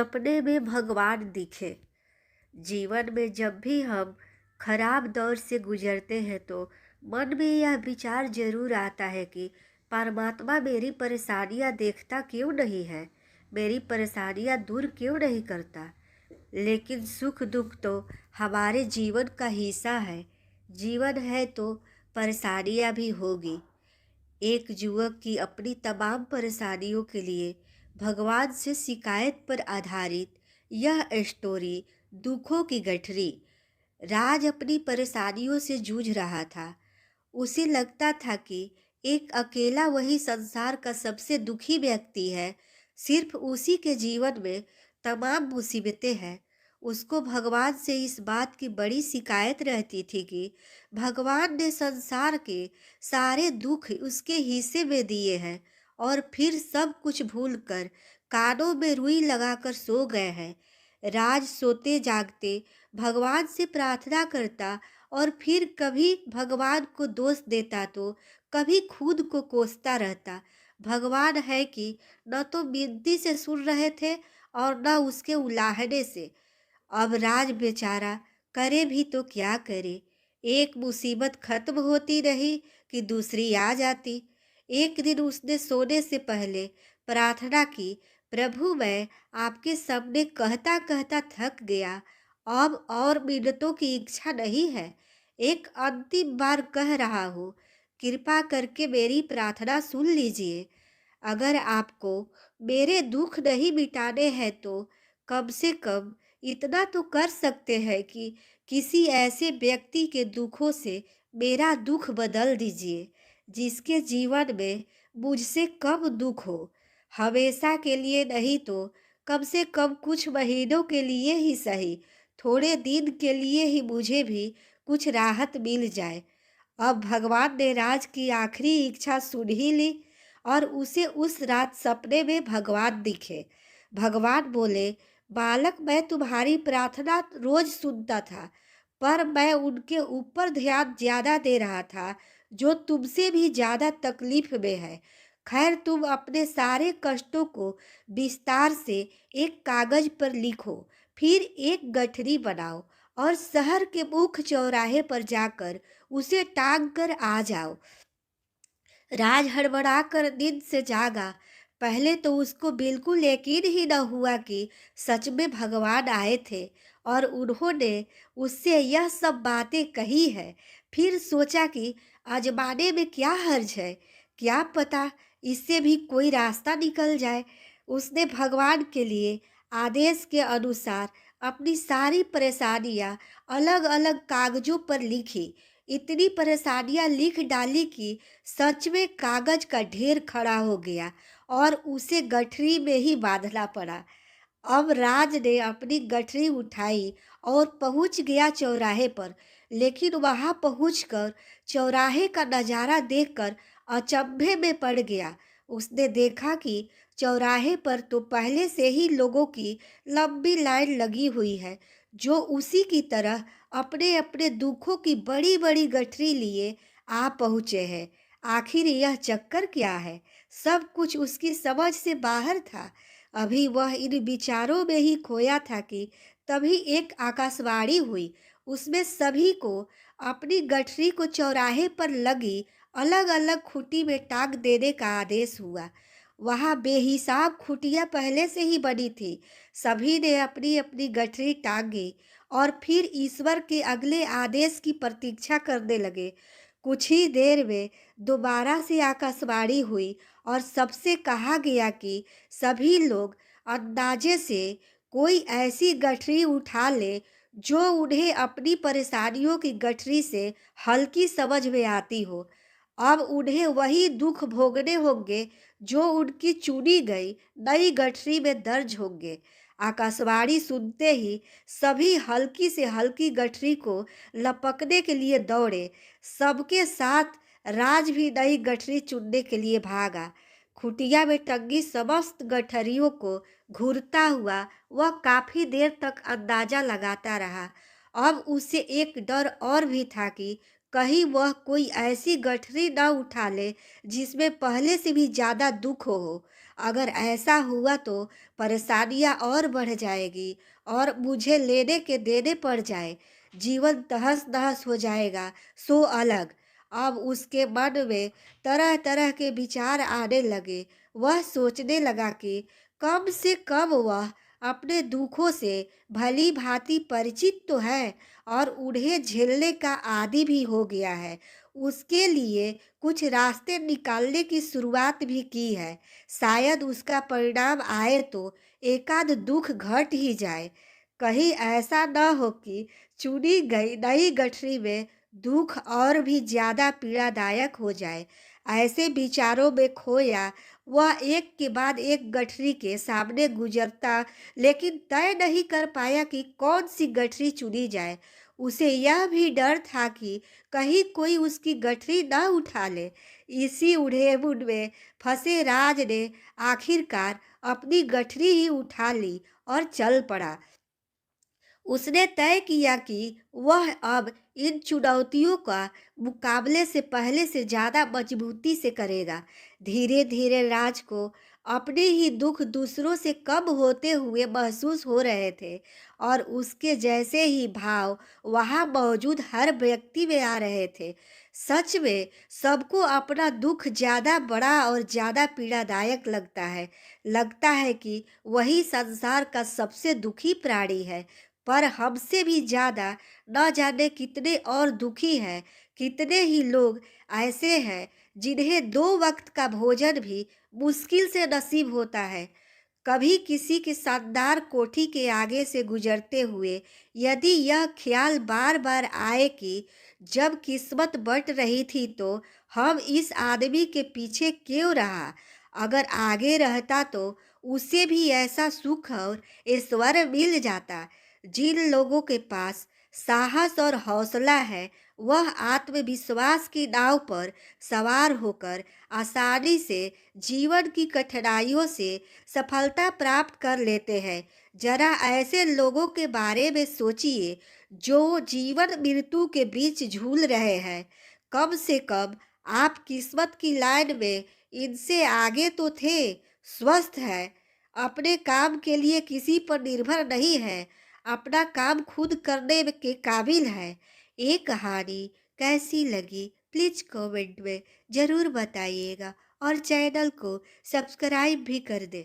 सपने में भगवान दिखे। जीवन में जब भी हम खराब दौर से गुजरते हैं तो मन में यह विचार जरूर आता है कि परमात्मा मेरी परेशानियां देखता क्यों नहीं है, मेरी परेशानियां दूर क्यों नहीं करता। लेकिन सुख दुख तो हमारे जीवन का हिस्सा है। जीवन है तो परेशानियां भी होगी। एक युवक की अपनी तमाम परेशानियों के लिए भगवान से शिकायत पर आधारित यह स्टोरी दुखों की गठरी। राज अपनी परेशानियों से जूझ रहा था। उसे लगता था कि एक अकेला वही संसार का सबसे दुखी व्यक्ति है। सिर्फ उसी के जीवन में तमाम मुसीबतें हैं। उसको भगवान से इस बात की बड़ी शिकायत रहती थी कि भगवान ने संसार के सारे दुख उसके हिस्से में दिए हैं और फिर सब कुछ भूलकर कानों में रुई लगाकर सो गए हैं। राज सोते जागते भगवान से प्रार्थना करता और फिर कभी भगवान को दोष देता तो कभी खुद को कोसता रहता। भगवान है कि न तो मिनती से सुन रहे थे और न उसके उलाहने से। अब राज बेचारा करे भी तो क्या करे। एक मुसीबत खत्म होती रही कि दूसरी आ जाती। एक दिन उसने सोने से पहले प्रार्थना की, प्रभु मैं आपके सामने कहता कहता थक गया, अब और मिन्नतों की इच्छा नहीं है। एक अंतिम बार कह रहा हूँ, कृपा करके मेरी प्रार्थना सुन लीजिए। अगर आपको मेरे दुख नहीं मिटाने हैं तो कम से कम इतना तो कर सकते हैं कि किसी ऐसे व्यक्ति के दुखों से मेरा दुख बदल दीजिए जिसके जीवन में मुझसे कम दुख हो। हमेशा के लिए नहीं तो कम से कम कुछ महीनों के लिए ही सही, थोड़े दिन के लिए ही मुझे भी कुछ राहत मिल जाए। अब भगवान ने राज की आखिरी इच्छा सुन ही ली और उसे उस रात सपने में भगवान दिखे। भगवान बोले, बालक मैं तुम्हारी प्रार्थना रोज सुनता था, पर मैं उनके ऊपर ध्यान ज्यादा दे रहा था जो तुमसे भी ज्यादा तकलीफ में है। खैर तुम अपने सारे कष्टों को विस्तार से एक कागज पर लिखो, फिर एक गठरी बनाओ और शहर के मुख्य चौराहे पर जाकर उसे टांग कर आ जाओ। राज हड़बड़ाकर नींद से जागा। पहले तो उसको बिल्कुल यकीन ही न हुआ कि सच में भगवान आए थे और उन्होंने उससे यह सब बातें कही है। फिर सोचा कि आजमाने में क्या हर्ज है, क्या पता इससे भी कोई रास्ता निकल जाए। उसने भगवान के लिए आदेश के अनुसार अपनी सारी परेशानियां अलग अलग कागजों पर लिखी। इतनी परेशानियां लिख डाली कि सच में कागज का ढेर खड़ा हो गया और उसे गठरी में ही बांधना पड़ा। अब राज ने अपनी गठरी उठाई और पहुंच गया चौराहे पर। लेकिन वहां पहुंचकर चौराहे का नजारा देखकर अचंभे में पड़ गया। उसने देखा कि चौराहे पर तो पहले से ही लोगों की लंबी लाइन लगी हुई है जो उसी की तरह अपने अपने दुखों की बड़ी बड़ी गठरी लिए आ पहुँचे हैं। आखिर यह चक्कर क्या है? सब कुछ उसकी समझ से बाहर था। अभी वह इन विचारों में ही खोया था कि तभी एक आकाशवाणी हुई। उसमें सभी को अपनी गठरी को चौराहे पर लगी अलग अलग खूंटी में टांग देने का आदेश हुआ। वहां बेहिसाब खूंटियां पहले से ही बनी थी। सभी ने अपनी अपनी गठरी टांगी और फिर ईश्वर के अगले आदेश की प्रतीक्षा करने लगे। कुछ ही देर में दोबारा से आकाशवाणी हुई और सबसे कहा गया कि सभी लोग अंदाजे से कोई ऐसी गठरी उठा ले जो उन्हें अपनी परेशानियों की गठरी से हल्की समझ में आती हो। अब उन्हें वही दुख भोगने होंगे जो उनकी चुनी गई नई गठरी में दर्ज होंगे। आकाशवाणी सुनते ही सभी हल्की से हल्की गठरी को लपकने के लिए दौड़े। सबके साथ राज भी नई गठरी चुनने के लिए भागा। खुटिया में टंगी समस्त गठरियों को घूरता हुआ वह काफी देर तक अंदाजा लगाता रहा। अब उसे एक डर और भी था कि कहीं वह कोई ऐसी गठरी न उठा ले जिसमें पहले से भी ज्यादा दुख हो। अगर ऐसा हुआ तो परेशानियां और बढ़ जाएगी और मुझे लेने के देने पड़ जाए, जीवन तहस नहस हो जाएगा। सो अलग। अब उसके मन में तरह तरह के विचार आने लगे। वह सोचने लगा कि कम से कम वह अपने दुखों से भली भांति परिचित तो है और उन्हें झेलने का आदी भी हो गया है। उसके लिए कुछ रास्ते निकालने की शुरुआत भी की है। शायद उसका परिणाम आए तो एकाध दुख घट ही जाए। कहीं ऐसा न हो कि चुनी गई नई गठरी में दुख और भी ज्यादा पीड़ादायक हो जाए। ऐसे विचारों में खोया वह एक के बाद एक गठरी के सामने गुजरता, लेकिन तय नहीं कर पाया कि कौन सी गठरी चुनी जाए। उसे यह भी डर था कि कहीं कोई उसकी गठरी न उठा ले। इसी उड़ेबुन में फंसे राज ने आखिरकार अपनी गठरी ही उठा ली और चल पड़ा। उसने तय किया कि वह अब इन चुनौतियों का मुकाबले से पहले से ज़्यादा मजबूती से करेगा। धीरे धीरे राज को अपने ही दुख दूसरों से कम होते हुए महसूस हो रहे थे और उसके जैसे ही भाव वहाँ मौजूद हर व्यक्ति में आ रहे थे। सच में सबको अपना दुख ज़्यादा बड़ा और ज़्यादा पीड़ादायक लगता है कि वही संसार का सबसे दुखी प्राणी है। पर हमसे भी ज़्यादा न जाने कितने और दुखी हैं। कितने ही लोग ऐसे हैं जिन्हें दो वक्त का भोजन भी मुश्किल से नसीब होता है। कभी किसी की शानदार कोठी के आगे से गुजरते हुए यदि यह ख्याल बार बार आए कि जब किस्मत बट रही थी तो हम इस आदमी के पीछे क्यों रहा, अगर आगे रहता तो उसे भी ऐसा सुख और ऐश्वर्य मिल जाता। जिन लोगों के पास साहस और हौसला है वह आत्मविश्वास की नाव पर सवार होकर आसानी से जीवन की कठिनाइयों से सफलता प्राप्त कर लेते हैं। जरा ऐसे लोगों के बारे में सोचिए जो जीवन मृत्यु के बीच झूल रहे हैं। कम से कम आप किस्मत की लाइन में इनसे आगे तो थे। स्वस्थ है, अपने काम के लिए किसी पर निर्भर नहीं है, अपना काम खुद करने के काबिल है। ये कहानी कैसी लगी प्लीज कमेंट में ज़रूर बताइएगा और चैनल को सब्सक्राइब भी कर दें।